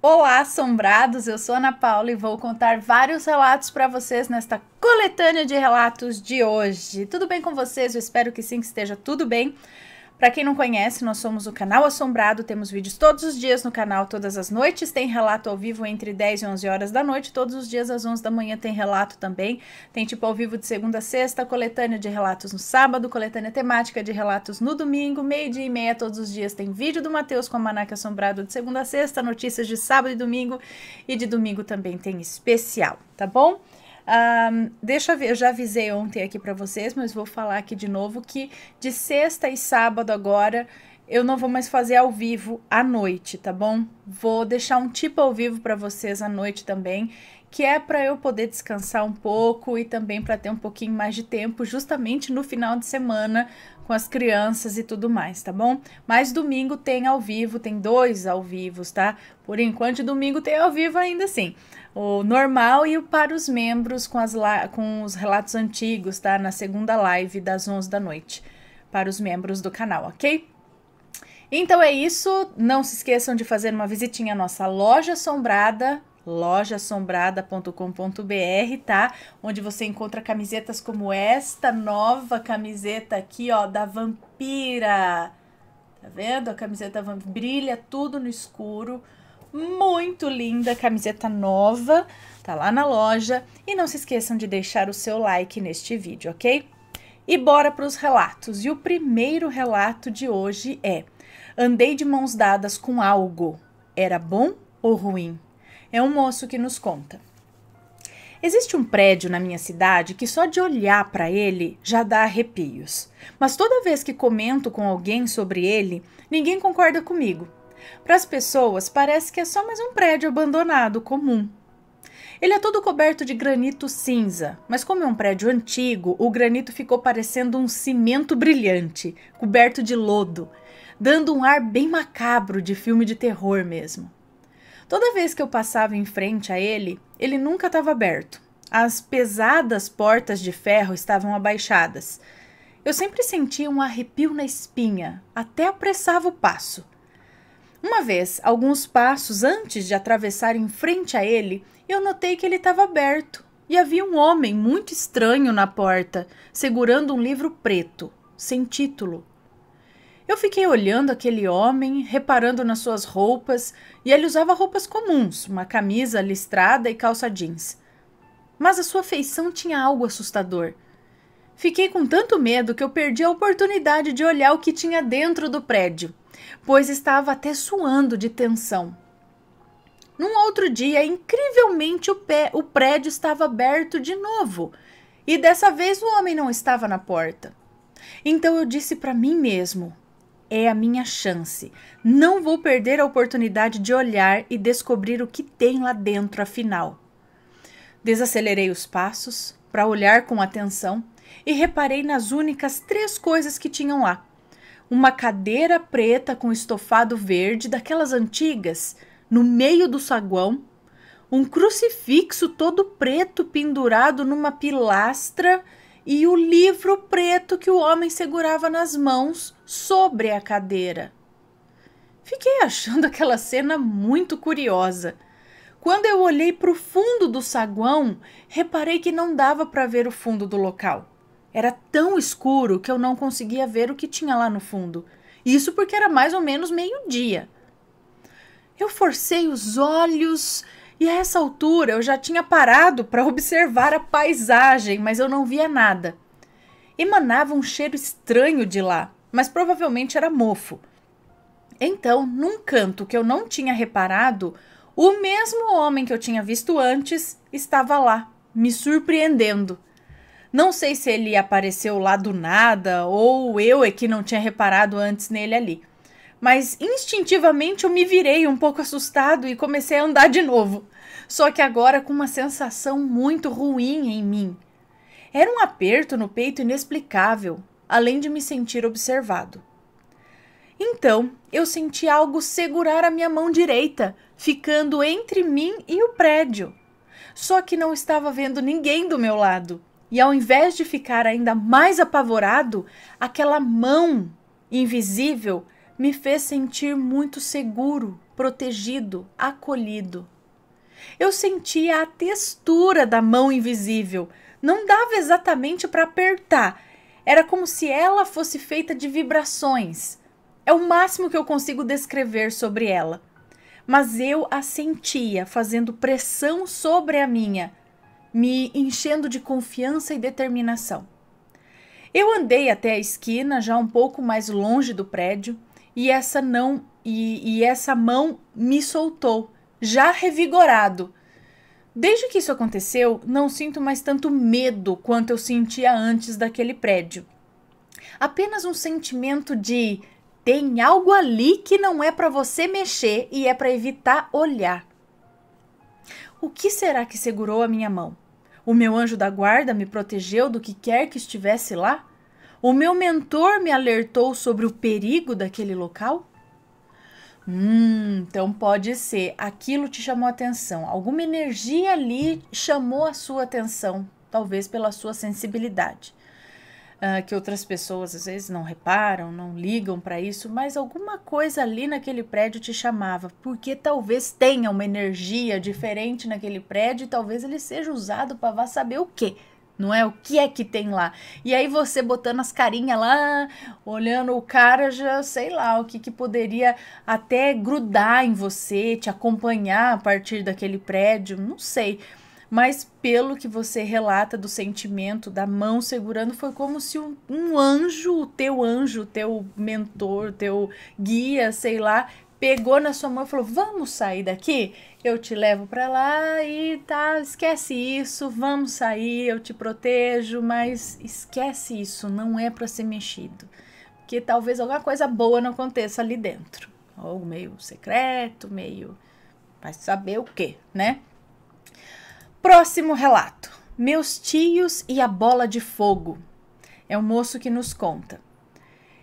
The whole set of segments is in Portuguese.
Olá, assombrados! Eu sou Ana Paula e vou contar vários relatos para vocês nesta coletânea de relatos de hoje. Tudo bem com vocês? Eu espero que sim, que esteja tudo bem. Para quem não conhece, nós somos o Canal Assombrado, temos vídeos todos os dias no canal, todas as noites, tem relato ao vivo entre 10 e 11 horas da noite, todos os dias às 11 da manhã tem relato também, tem tipo ao vivo de segunda a sexta, coletânea de relatos no sábado, coletânea temática de relatos no domingo, meio-dia e meia todos os dias tem vídeo do Matheus com a Almanaque Assombrado de segunda a sexta, notícias de sábado e de domingo também tem especial, tá bom? Deixa eu ver, eu já avisei ontem aqui para vocês, mas vou falar aqui de novo que de sexta e sábado agora eu não vou mais fazer ao vivo à noite, tá bom? Vou deixar um tipo ao vivo para vocês à noite também, que é para eu poder descansar um pouco e também para ter um pouquinho mais de tempo, justamente no final de semana com as crianças e tudo mais, tá bom? Mas domingo tem ao vivo, tem 2 ao vivo, tá? Por enquanto, domingo tem ao vivo ainda assim. O normal e o para os membros com os relatos antigos, tá? Na segunda live das 11 da noite, para os membros do canal, ok? Então é isso, não se esqueçam de fazer uma visitinha à nossa loja assombrada, lojaassombrada.com.br, tá? Onde você encontra camisetas como esta nova camiseta aqui, ó, da Vampira. Tá vendo? A camiseta brilha tudo no escuro. Muito linda, camiseta nova, tá lá na loja. E não se esqueçam de deixar o seu like neste vídeo, ok? E bora para os relatos. E o primeiro relato de hoje é: andei de mãos dadas com algo. Era bom ou ruim? É um moço que nos conta. Existe um prédio na minha cidade que só de olhar para ele já dá arrepios. Mas toda vez que comento com alguém sobre ele, ninguém concorda comigo. Para as pessoas, parece que é só mais um prédio abandonado comum. Ele é todo coberto de granito cinza, mas como é um prédio antigo, o granito ficou parecendo um cimento brilhante, coberto de lodo, dando um ar bem macabro de filme de terror mesmo. Toda vez que eu passava em frente a ele, ele nunca estava aberto. As pesadas portas de ferro estavam abaixadas. Eu sempre sentia um arrepio na espinha, até apressava o passo. Uma vez, alguns passos antes de atravessar em frente a ele, eu notei que ele estava aberto e havia um homem muito estranho na porta, segurando um livro preto, sem título. Eu fiquei olhando aquele homem, reparando nas suas roupas, e ele usava roupas comuns, uma camisa listrada e calça jeans. Mas a sua feição tinha algo assustador. Fiquei com tanto medo que eu perdi a oportunidade de olhar o que tinha dentro do prédio, pois estava até suando de tensão. Num outro dia, incrivelmente, o prédio estava aberto de novo, e dessa vez o homem não estava na porta. Então eu disse para mim mesmo: é a minha chance, não vou perder a oportunidade de olhar e descobrir o que tem lá dentro afinal. Desacelerei os passos para olhar com atenção e reparei nas únicas 3 coisas que tinham lá. Uma cadeira preta com estofado verde, daquelas antigas, no meio do saguão, um crucifixo todo preto pendurado numa pilastra e o livro preto que o homem segurava nas mãos sobre a cadeira. Fiquei achando aquela cena muito curiosa. Quando eu olhei para o fundo do saguão, reparei que não dava para ver o fundo do local. Era tão escuro que eu não conseguia ver o que tinha lá no fundo. Isso porque era mais ou menos meio-dia. Eu forcei os olhos e a essa altura eu já tinha parado para observar a paisagem, mas eu não via nada. Emanava um cheiro estranho de lá, mas provavelmente era mofo. Então, num canto que eu não tinha reparado, o mesmo homem que eu tinha visto antes estava lá, me surpreendendo. Não sei se ele apareceu lá do nada ou eu é que não tinha reparado antes nele ali. Mas instintivamente eu me virei um pouco assustado e comecei a andar de novo. Só que agora com uma sensação muito ruim em mim. Era um aperto no peito inexplicável, além de me sentir observado. Então eu senti algo segurar a minha mão direita, ficando entre mim e o prédio. Só que não estava vendo ninguém do meu lado. E ao invés de ficar ainda mais apavorado, aquela mão invisível me fez sentir muito seguro, protegido, acolhido. Eu sentia a textura da mão invisível. Não dava exatamente para apertar. Era como se ela fosse feita de vibrações. É o máximo que eu consigo descrever sobre ela. Mas eu a sentia fazendo pressão sobre a minha, me enchendo de confiança e determinação. Eu andei até a esquina, já um pouco mais longe do prédio, e essa mão me soltou, já revigorado. Desde que isso aconteceu, não sinto mais tanto medo quanto eu sentia antes daquele prédio. Apenas um sentimento de tem algo ali que não é para você mexer e é para evitar olhar. O que será que segurou a minha mão? O meu anjo da guarda me protegeu do que quer que estivesse lá? O meu mentor me alertou sobre o perigo daquele local? Então pode ser, aquilo te chamou a atenção, alguma energia ali chamou a sua atenção, talvez pela sua sensibilidade, que outras pessoas às vezes não reparam, não ligam para isso, mas alguma coisa ali naquele prédio te chamava, porque talvez tenha uma energia diferente naquele prédio e talvez ele seja usado para vá saber o quê. Não é? O que é que tem lá? E aí você botando as carinhas lá, olhando o cara, já sei lá, o que poderia até grudar em você, te acompanhar a partir daquele prédio, não sei. Mas pelo que você relata do sentimento, da mão segurando, foi como se um anjo, o teu mentor, o teu guia, sei lá, pegou na sua mão e falou, vamos sair daqui? Eu te levo para lá e tá, esquece isso, vamos sair, eu te protejo, mas esquece isso, não é para ser mexido. Porque talvez alguma coisa boa não aconteça ali dentro. Ou meio secreto, meio... vai saber o quê, né? Próximo relato. Meus tios e a bola de fogo. É o moço que nos conta.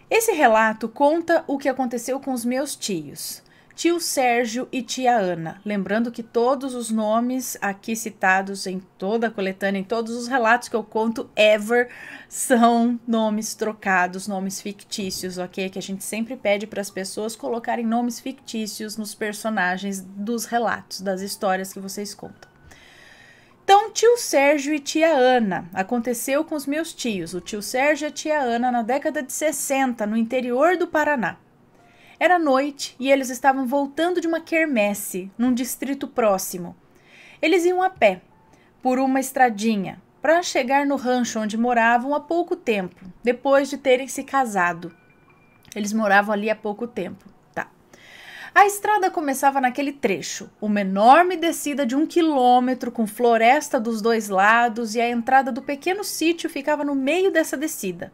Esse relato conta o que aconteceu com os meus tios. Tio Sérgio e tia Ana. Lembrando que todos os nomes aqui citados em toda a coletânea, em todos os relatos que eu conto ever, são nomes trocados, nomes fictícios, ok? Que a gente sempre pede para as pessoas colocarem nomes fictícios nos personagens dos relatos, das histórias que vocês contam. Então, tio Sérgio e tia Ana. Aconteceu com os meus tios, o tio Sérgio e a tia Ana, na década de 60, no interior do Paraná. Era noite e eles estavam voltando de uma quermesse, num distrito próximo. Eles iam a pé, por uma estradinha, para chegar no rancho onde moravam há pouco tempo, depois de terem se casado. Eles moravam ali há pouco tempo. A estrada começava naquele trecho, uma enorme descida de 1 quilômetro com floresta dos dois lados e a entrada do pequeno sítio ficava no meio dessa descida.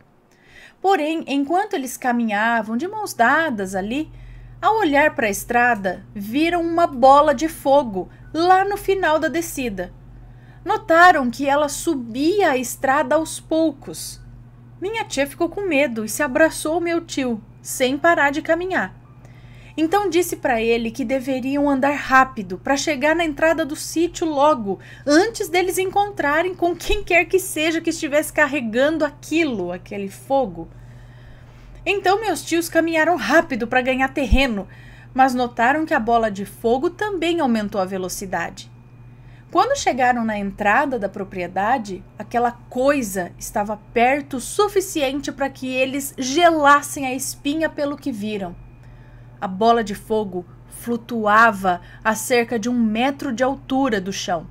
Porém, enquanto eles caminhavam de mãos dadas ali, ao olhar para a estrada, viram uma bola de fogo lá no final da descida. Notaram que ela subia a estrada aos poucos. Minha tia ficou com medo e se abraçou ao meu tio, sem parar de caminhar. Então disse para ele que deveriam andar rápido para chegar na entrada do sítio logo, antes deles encontrarem com quem quer que seja que estivesse carregando aquele fogo. Então meus tios caminharam rápido para ganhar terreno, mas notaram que a bola de fogo também aumentou a velocidade. Quando chegaram na entrada da propriedade, aquela coisa estava perto o suficiente para que eles gelassem a espinha pelo que viram. A bola de fogo flutuava a cerca de 1 metro de altura do chão.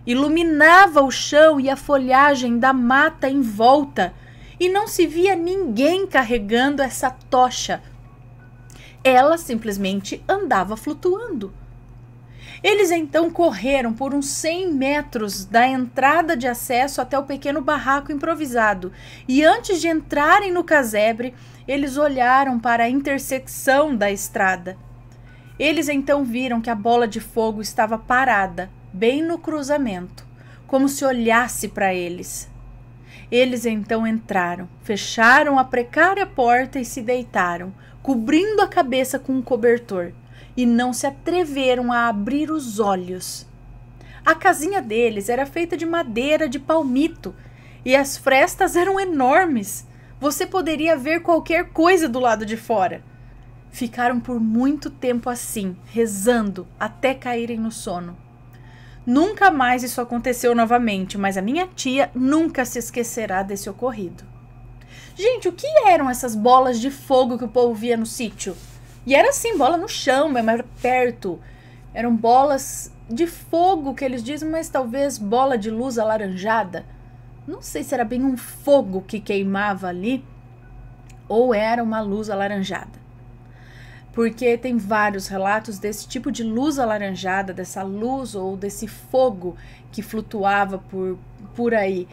Iluminava o chão e a folhagem da mata em volta, e não se via ninguém carregando essa tocha. Ela simplesmente andava flutuando. Eles então correram por uns 100 metros da entrada de acesso até o pequeno barraco improvisado, e antes de entrarem no casebre, eles olharam para a intersecção da estrada. Eles então viram que a bola de fogo estava parada, bem no cruzamento, como se olhasse para eles. Eles então entraram, fecharam a precária porta e se deitaram, cobrindo a cabeça com um cobertor, e não se atreveram a abrir os olhos. A casinha deles era feita de madeira de palmito, e as frestas eram enormes. Você poderia ver qualquer coisa do lado de fora. Ficaram por muito tempo assim, rezando, até caírem no sono. Nunca mais isso aconteceu novamente, mas a minha tia nunca se esquecerá desse ocorrido. Gente, o que eram essas bolas de fogo que o povo via no sítio? E era assim, bola no chão, mas perto. Eram bolas de fogo que eles dizem, mas talvez bola de luz alaranjada. Não sei se era bem um fogo que queimava ali ou era uma luz alaranjada. Porque tem vários relatos desse tipo de luz alaranjada, dessa luz ou desse fogo que flutuava por aí.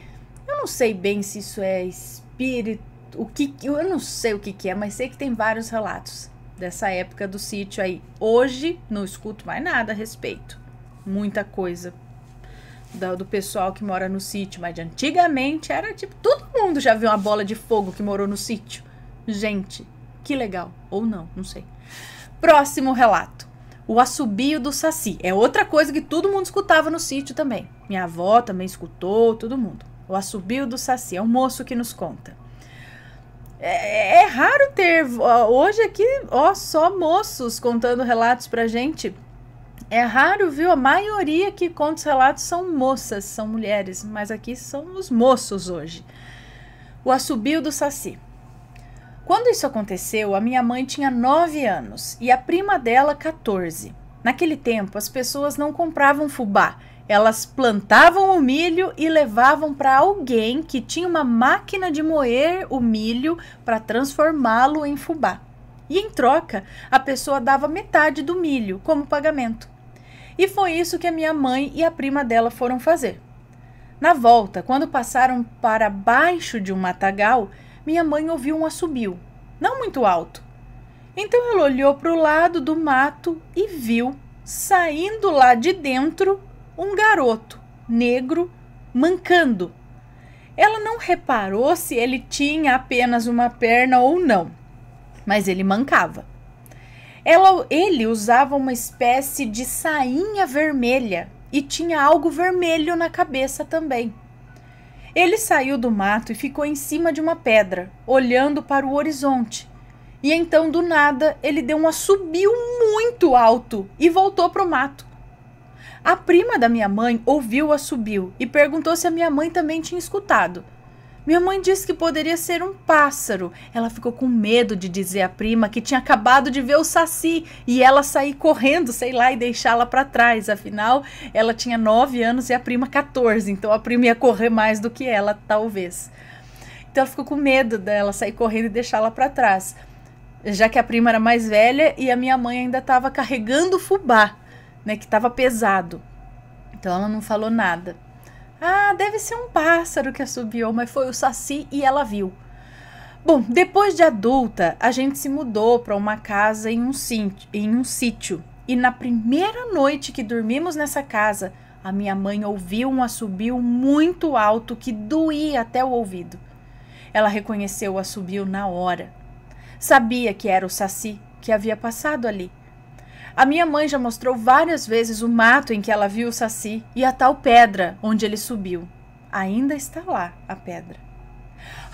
Eu não sei bem se isso é espírito, eu não sei o que é, mas sei que tem vários relatos dessa época do sítio aí. Hoje não escuto mais nada a respeito. Muita coisa do pessoal que mora no sítio, mas antigamente era tipo, todo mundo já viu uma bola de fogo que morou no sítio. Gente, que legal. Ou não, não sei. Próximo relato. O assobio do Saci. É outra coisa que todo mundo escutava no sítio também. Minha avó também escutou, todo mundo. O assobio do Saci. É um moço que nos conta. É raro ter... Hoje aqui, só moços contando relatos pra gente. É raro, viu? A maioria que conta os relatos são moças, são mulheres. Mas aqui são os moços hoje. O assobio do Saci. Quando isso aconteceu, a minha mãe tinha 9 anos e a prima dela 14. Naquele tempo, as pessoas não compravam fubá. Elas plantavam o milho e levavam para alguém que tinha uma máquina de moer o milho para transformá-lo em fubá. E em troca, a pessoa dava metade do milho como pagamento. E foi isso que a minha mãe e a prima dela foram fazer. Na volta, quando passaram para baixo de um matagal, minha mãe ouviu um assobio, não muito alto. Então ela olhou para o lado do mato e viu, saindo lá de dentro, um garoto negro mancando. Ela não reparou se ele tinha apenas uma perna ou não, mas ele mancava. Ele usava uma espécie de sainha vermelha e tinha algo vermelho na cabeça também. Ele saiu do mato e ficou em cima de uma pedra, olhando para o horizonte. E então, do nada, ele deu um assobio muito alto e voltou para o mato. A prima da minha mãe ouviu o assobio e perguntou se a minha mãe também tinha escutado. Minha mãe disse que poderia ser um pássaro. Ela ficou com medo de dizer à prima que tinha acabado de ver o Saci e ela sair correndo, sei lá, e deixá-la para trás. Afinal, ela tinha 9 anos e a prima 14, então a prima ia correr mais do que ela, talvez. Então ela ficou com medo dela sair correndo e deixá-la para trás, já que a prima era mais velha e a minha mãe ainda estava carregando o fubá, né, que estava pesado. Então ela não falou nada. Ah, deve ser um pássaro que assobiou, mas foi o Saci e ela viu. Bom, depois de adulta, a gente se mudou para uma casa em um sítio. E na primeira noite que dormimos nessa casa, a minha mãe ouviu um assobio muito alto que doía até o ouvido. Ela reconheceu o assobio na hora. Sabia que era o Saci que havia passado ali. A minha mãe já mostrou várias vezes o mato em que ela viu o Saci e a tal pedra onde ele subiu. Ainda está lá a pedra.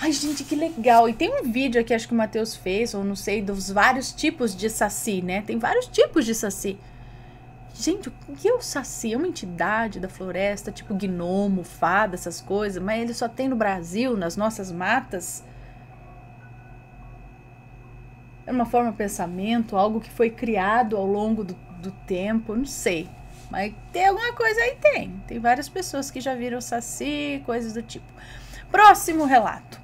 Ai, gente, que legal! E tem um vídeo aqui, acho que o Matheus fez, ou não sei, dos vários tipos de Saci, né? Tem vários tipos de Saci. Gente, o que é o Saci? É uma entidade da floresta, tipo gnomo, fada, essas coisas, mas ele só tem no Brasil, nas nossas matas. É uma forma de pensamento, algo que foi criado ao longo do tempo, não sei. Mas tem alguma coisa aí, tem. Tem várias pessoas que já viram Saci, coisas do tipo. Próximo relato.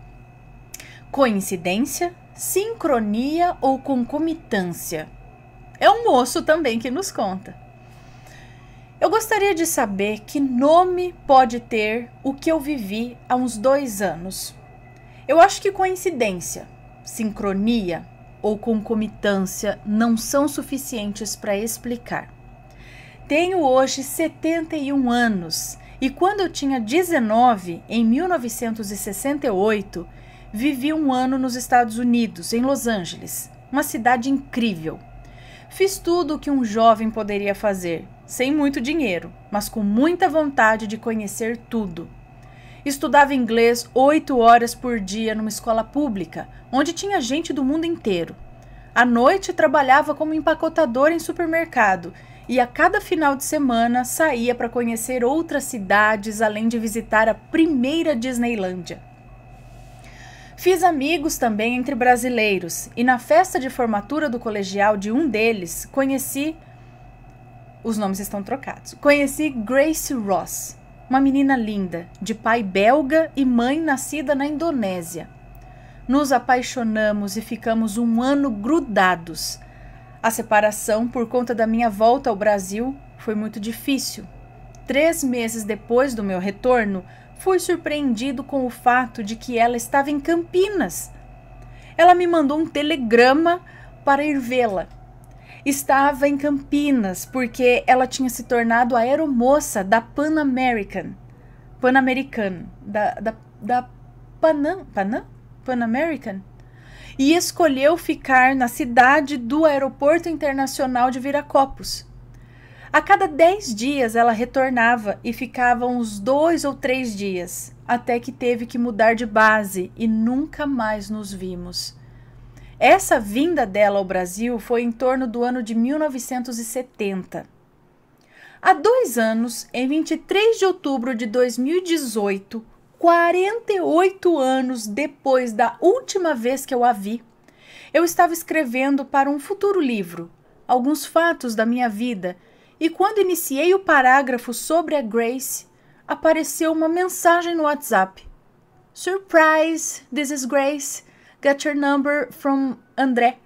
Coincidência, sincronia ou concomitância? É um moço também que nos conta. Eu gostaria de saber que nome pode ter o que eu vivi há uns 2 anos. Eu acho que coincidência, sincronia ou concomitância não são suficientes para explicar. Tenho hoje 71 anos e quando eu tinha 19, em 1968, vivi um ano nos Estados Unidos, em Los Angeles, uma cidade incrível. Fiz tudo o que um jovem poderia fazer, sem muito dinheiro, mas com muita vontade de conhecer tudo. Estudava inglês 8 horas por dia numa escola pública, onde tinha gente do mundo inteiro. À noite trabalhava como empacotadora em supermercado e a cada final de semana saía para conhecer outras cidades, além de visitar a primeira Disneylândia. Fiz amigos também entre brasileiros e na festa de formatura do colegial de um deles conheci... Os nomes estão trocados. Conheci Grace Ross, uma menina linda, de pai belga e mãe nascida na Indonésia. Nos apaixonamos e ficamos um ano grudados. A separação, por conta da minha volta ao Brasil, foi muito difícil. 3 meses depois do meu retorno, fui surpreendido com o fato de que ela estava em Campinas. Ela me mandou um telegrama para ir vê-la. Estava em Campinas porque ela tinha se tornado a aeromoça da Pan American, e escolheu ficar na cidade do Aeroporto Internacional de Viracopos. A cada 10 dias ela retornava e ficava uns 2 ou 3 dias, até que teve que mudar de base e nunca mais nos vimos. Essa vinda dela ao Brasil foi em torno do ano de 1970. Há 2 anos, em 23 de outubro de 2018, 48 anos depois da última vez que eu a vi, eu estava escrevendo para um futuro livro, alguns fatos da minha vida, e quando iniciei o parágrafo sobre a Grace, apareceu uma mensagem no WhatsApp. Surprise, this is Grace. Got your number from André.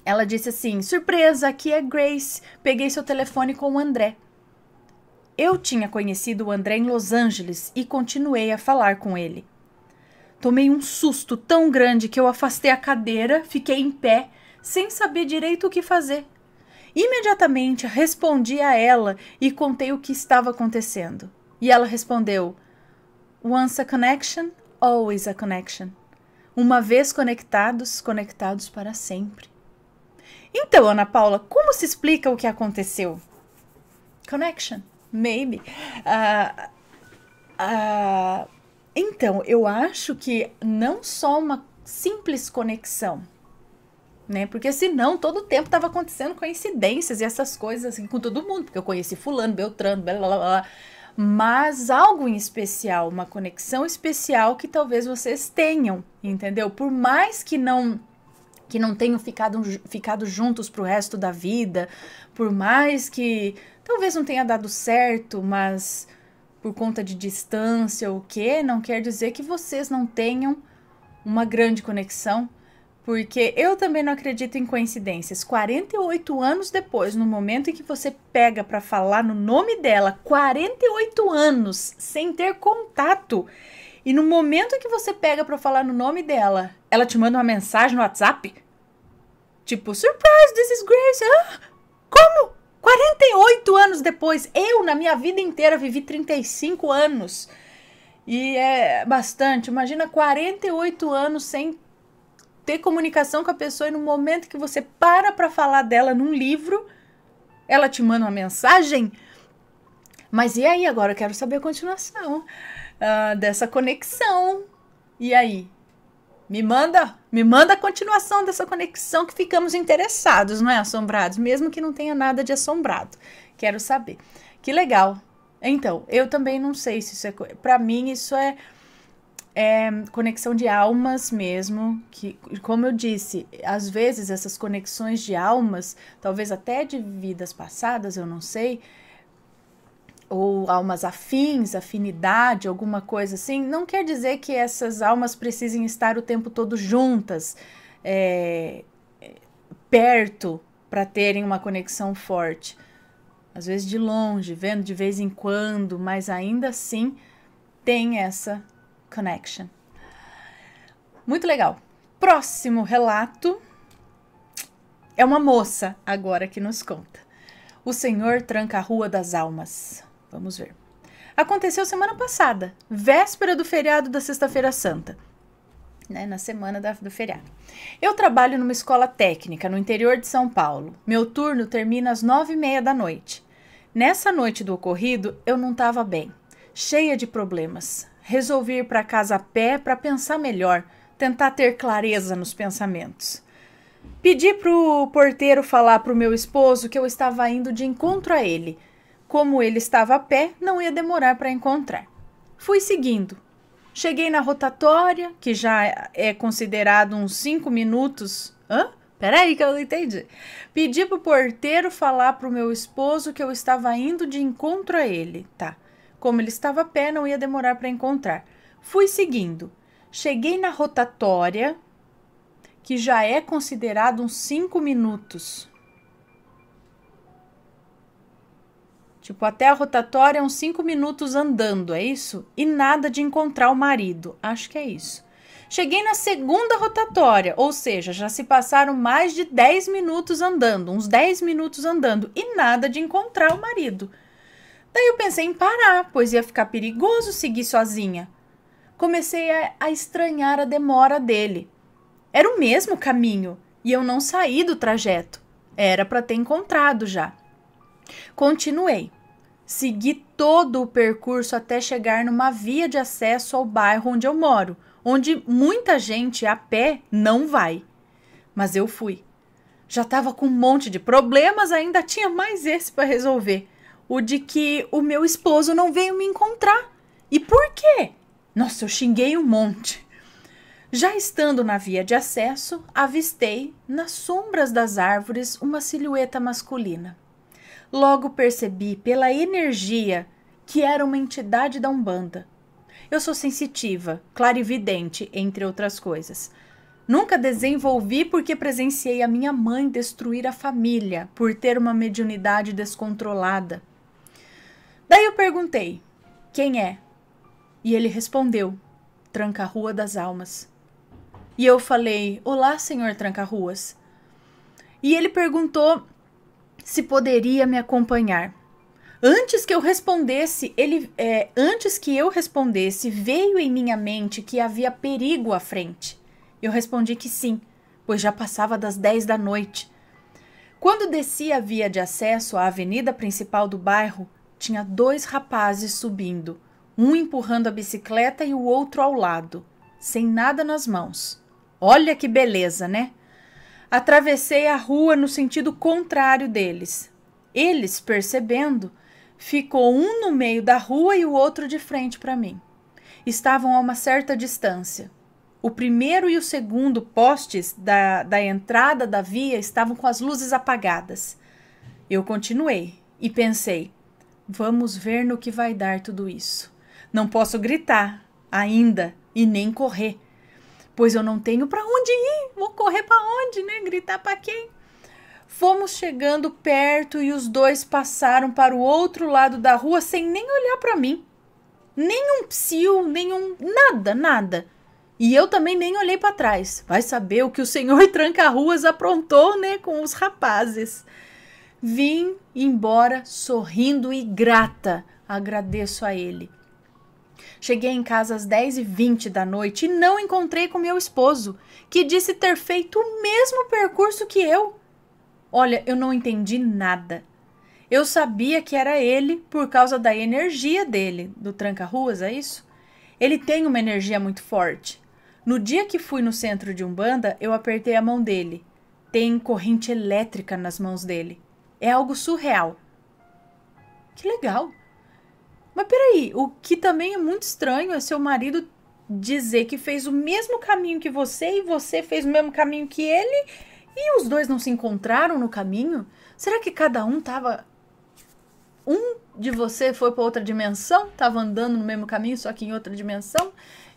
Ela disse assim, surpresa, aqui é Grace, peguei seu telefone com o André. Eu tinha conhecido o André em Los Angeles e continuei a falar com ele. Tomei um susto tão grande que eu afastei a cadeira, fiquei em pé, sem saber direito o que fazer. Imediatamente respondi a ela e contei o que estava acontecendo. E ela respondeu, once a connection, always a connection. Uma vez conectados, conectados para sempre. Então, Ana Paula, como se explica o que aconteceu? Connection, maybe. Então, eu acho que não só uma simples conexão, né? Porque senão todo o tempo estava acontecendo coincidências e essas coisas assim, com todo mundo, porque eu conheci fulano, beltrano, blá, blá, blá, mas algo em especial, uma conexão especial que talvez vocês tenham, entendeu? Por mais que não tenham ficado juntos pro resto da vida, por mais que talvez não tenha dado certo, mas por conta de distância ou o quê, não quer dizer que vocês não tenham uma grande conexão, porque eu também não acredito em coincidências. 48 anos depois, no momento em que você pega para falar no nome dela, 48 anos sem ter contato, e no momento em que você pega para falar no nome dela, ela te manda uma mensagem no WhatsApp? Tipo, surprise, this is Grace. Ah, como? 48 anos depois. Eu, na minha vida inteira, vivi 35 anos. E é bastante. Imagina 48 anos sem ter comunicação com a pessoa e no momento que você para falar dela num livro, ela te manda uma mensagem. Mas e aí? Agora eu quero saber a continuação dessa conexão. E aí? Me manda a continuação dessa conexão que ficamos interessados, não é? Assombrados, mesmo que não tenha nada de assombrado. Quero saber. Que legal. Então, eu também não sei se isso é... Pra mim, isso é conexão de almas mesmo, que, como eu disse, às vezes essas conexões de almas, talvez até de vidas passadas, eu não sei, ou almas afins, afinidade, alguma coisa assim, não quer dizer que essas almas precisem estar o tempo todo juntas, perto, para terem uma conexão forte. Às vezes de longe, vendo de vez em quando, mas ainda assim tem essa connection. Muito legal. Próximo relato é uma moça agora que nos conta. O Senhor tranca a Rua das Almas. Vamos ver. Aconteceu semana passada, véspera do feriado da Sexta-feira Santa, né, na semana do feriado. Eu trabalho numa escola técnica no interior de São Paulo. Meu turno termina às 9h30 da noite. Nessa noite do ocorrido, eu não estava bem, cheia de problemas. Resolvi ir para casa a pé para pensar melhor, tentar ter clareza nos pensamentos. Pedi pro porteiro falar pro meu esposo que eu estava indo de encontro a ele. Como ele estava a pé, não ia demorar para encontrar. Fui seguindo. Cheguei na rotatória, que já é considerado uns 5 minutos. Hã? Peraí que eu não entendi. Pedi pro porteiro falar pro meu esposo que eu estava indo de encontro a ele. Tá. Como ele estava a pé, não ia demorar para encontrar. Fui seguindo. Cheguei na rotatória, que já é considerado uns 5 minutos. Tipo, até a rotatória uns 5 minutos andando, é isso? E nada de encontrar o marido. Acho que é isso. Cheguei na segunda rotatória, ou seja, já se passaram mais de 10 minutos andando, uns 10 minutos andando, e nada de encontrar o marido. Daí eu pensei em parar, pois ia ficar perigoso seguir sozinha. Comecei a estranhar a demora dele. Era o mesmo caminho, e eu não saí do trajeto. Era para ter encontrado já. Continuei. Segui todo o percurso até chegar numa via de acesso ao bairro onde eu moro, onde muita gente a pé não vai. Mas eu fui. Já estava com um monte de problemas, ainda tinha mais esse para resolver. O de que o meu esposo não veio me encontrar. E por quê? Nossa, eu xinguei um monte. Já estando na via de acesso, avistei, nas sombras das árvores, uma silhueta masculina. Logo percebi pela energia que era uma entidade da Umbanda. Eu sou sensitiva, clarividente, entre outras coisas. Nunca desenvolvi porque presenciei a minha mãe destruir a família por ter uma mediunidade descontrolada. Daí eu perguntei, quem é? E ele respondeu, Tranca-Rua das Almas. E eu falei, olá, senhor Tranca-Ruas. E ele perguntou se poderia me acompanhar. Antes que eu respondesse, veio em minha mente que havia perigo à frente. Eu respondi que sim, pois já passava das 10 da noite. Quando desci a via de acesso à avenida principal do bairro, tinha 2 rapazes subindo, um empurrando a bicicleta e o outro ao lado, sem nada nas mãos. Olha que beleza, né? Atravessei a rua no sentido contrário deles. Eles, percebendo, ficou um no meio da rua e o outro de frente para mim. Estavam a uma certa distância. O primeiro e o segundo postes da entrada da via estavam com as luzes apagadas. Eu continuei e pensei, vamos ver no que vai dar tudo isso. Não posso gritar ainda e nem correr, pois eu não tenho para onde ir. Vou correr para onde, né? Gritar para quem? Fomos chegando perto e os 2 passaram para o outro lado da rua sem nem olhar para mim. Nenhum psiu, nada. E eu também nem olhei para trás. Vai saber o que o senhor Tranca-Ruas aprontou, né, com os rapazes. Vim embora sorrindo e grata. Agradeço a ele. Cheguei em casa às 10h20 da noite e não encontrei com meu esposo, que disse ter feito o mesmo percurso que eu. Olha, eu não entendi nada. Eu sabia que era ele por causa da energia dele, do Tranca-Ruas, é isso? Ele tem uma energia muito forte. No dia que fui no centro de Umbanda, eu apertei a mão dele. Tem corrente elétrica nas mãos dele. É algo surreal. Que legal. Mas peraí, o que também é muito estranho é seu marido dizer que fez o mesmo caminho que você e você fez o mesmo caminho que ele e os 2 não se encontraram no caminho? Será que cada um tava... Um de você foi para outra dimensão, tava andando no mesmo caminho, só que em outra dimensão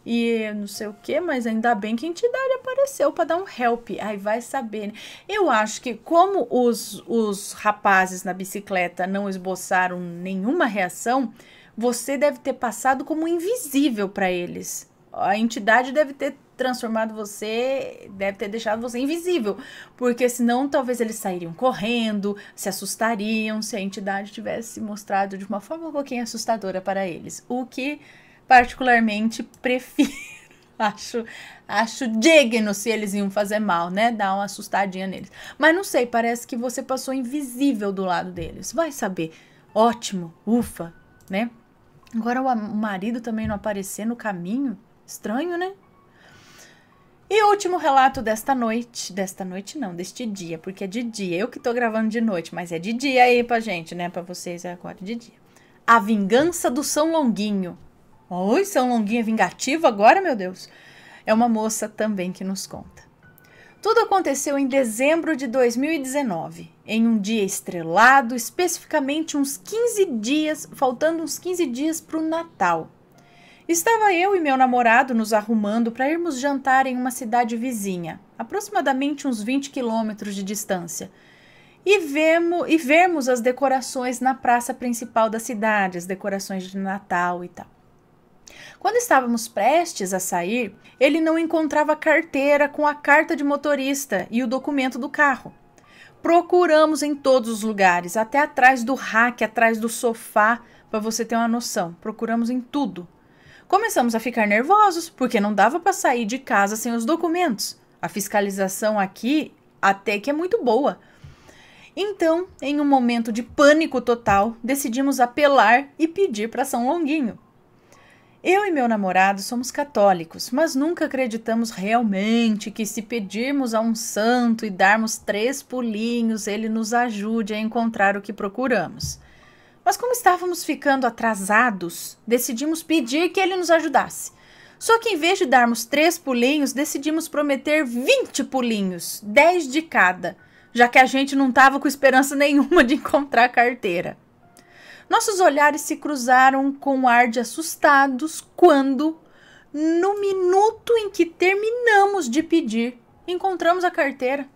e não sei o que, mas ainda bem que a entidade apareceu para dar um help. Aí vai saber, né? Eu acho que como os rapazes na bicicleta não esboçaram nenhuma reação, você deve ter passado como invisível para eles. A entidade deve ter transformado você, deve ter deixado você invisível, porque senão talvez eles sairiam correndo, se assustariam se a entidade tivesse mostrado de uma forma um pouquinho assustadora para eles, o que particularmente prefiro. Acho digno se eles iam fazer mal, né? Dar uma assustadinha neles. Mas não sei, parece que você passou invisível do lado deles. Vai saber. Ótimo, ufa, né? Agora o marido também não aparecer no caminho. Estranho, né? E o último relato deste dia, porque é de dia. Eu que tô gravando de noite, mas é de dia aí pra gente, né? Pra vocês é agora de dia. A vingança do São Longuinho. Oi, São Longuinho é vingativo agora, meu Deus? É uma moça também que nos conta. Tudo aconteceu em dezembro de 2019, em um dia estrelado, especificamente faltando uns 15 dias para o Natal. Estava eu e meu namorado nos arrumando para irmos jantar em uma cidade vizinha, aproximadamente uns 20 quilômetros de distância, e vermos as decorações na praça principal da cidade, as decorações de Natal e tal. Quando estávamos prestes a sair, ele não encontrava a carteira com a carta de motorista e o documento do carro. Procuramos em todos os lugares, até atrás do rack, atrás do sofá, para você ter uma noção. Procuramos em tudo. Começamos a ficar nervosos, porque não dava para sair de casa sem os documentos. A fiscalização aqui até que é muito boa. Então, em um momento de pânico total, decidimos apelar e pedir para São Longuinho. Eu e meu namorado somos católicos, mas nunca acreditamos realmente que se pedirmos a um santo e darmos 3 pulinhos, ele nos ajude a encontrar o que procuramos. Mas como estávamos ficando atrasados, decidimos pedir que ele nos ajudasse. Só que em vez de darmos 3 pulinhos, decidimos prometer 20 pulinhos, 10 de cada, já que a gente não estava com esperança nenhuma de encontrar a carteira. Nossos olhares se cruzaram com um ar de assustados quando, no minuto em que terminamos de pedir, encontramos a carteira.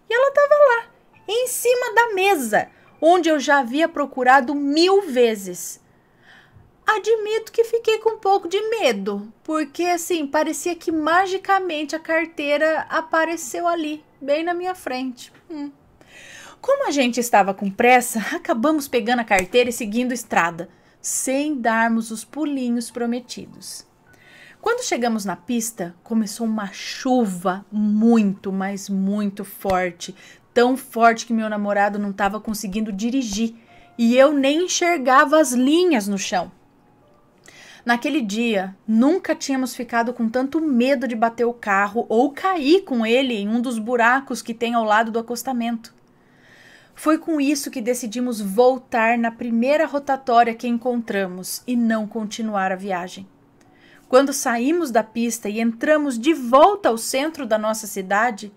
E ela estava lá, em cima da mesa, onde eu já havia procurado 1000 vezes. Admito que fiquei com um pouco de medo, porque assim, parecia que magicamente a carteira apareceu ali, bem na minha frente. Como a gente estava com pressa, acabamos pegando a carteira e seguindo a estrada, sem darmos os pulinhos prometidos. Quando chegamos na pista, começou uma chuva muito, mas muito forte. Tão forte que meu namorado não estava conseguindo dirigir e eu nem enxergava as linhas no chão. Naquele dia, nunca tínhamos ficado com tanto medo de bater o carro ou cair com ele em um dos buracos que tem ao lado do acostamento. Foi com isso que decidimos voltar na primeira rotatória que encontramos e não continuar a viagem. Quando saímos da pista e entramos de volta ao centro da nossa cidade,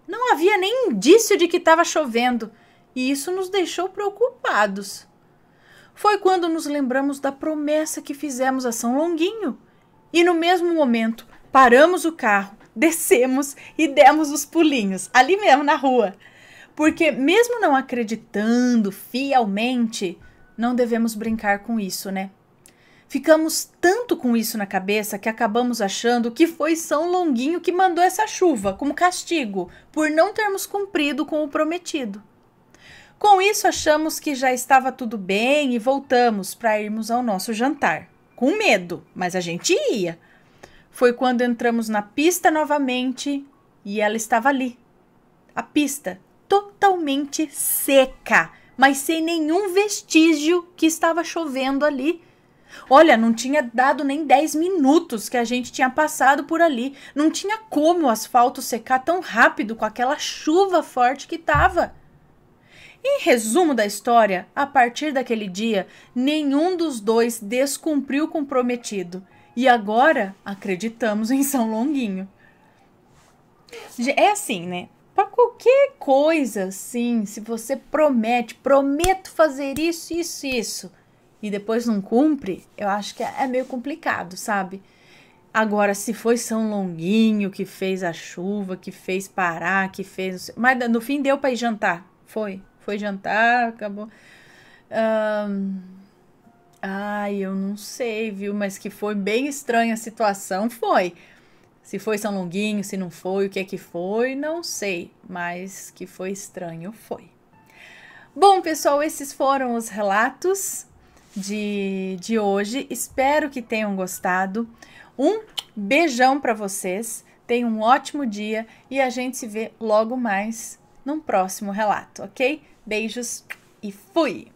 não havia nem indício de que estava chovendo, e isso nos deixou preocupados. Foi quando nos lembramos da promessa que fizemos a São Longuinho, e no mesmo momento paramos o carro, descemos e demos os pulinhos, ali mesmo na rua. Porque mesmo não acreditando fielmente, não devemos brincar com isso, né? Ficamos tanto com isso na cabeça que acabamos achando que foi São Longuinho que mandou essa chuva como castigo por não termos cumprido com o prometido. Com isso achamos que já estava tudo bem e voltamos para irmos ao nosso jantar. Com medo, mas a gente ia. Foi quando entramos na pista novamente e ela estava ali. A pista totalmente seca, mas sem nenhum vestígio que estava chovendo ali. Olha, não tinha dado nem 10 minutos que a gente tinha passado por ali. Não tinha como o asfalto secar tão rápido com aquela chuva forte que estava. Em resumo da história, a partir daquele dia, nenhum dos dois descumpriu o comprometido. E agora acreditamos em São Longuinho. É assim, né? Para qualquer coisa, assim, se você prometo fazer isso, e depois não cumpre, eu acho que é meio complicado, sabe? Agora, se foi São Longuinho que fez a chuva, que fez parar, que fez... Mas no fim deu para ir jantar. Foi jantar, acabou. Eu não sei, viu? Mas que foi bem estranha a situação, foi. Se foi São Longuinho, se não foi, o que é que foi, não sei. Mas que foi estranho, foi. Bom, pessoal, esses foram os relatos de hoje. Espero que tenham gostado. Um beijão para vocês. Tenham um ótimo dia e a gente se vê logo mais num próximo relato, ok? Beijos e fui!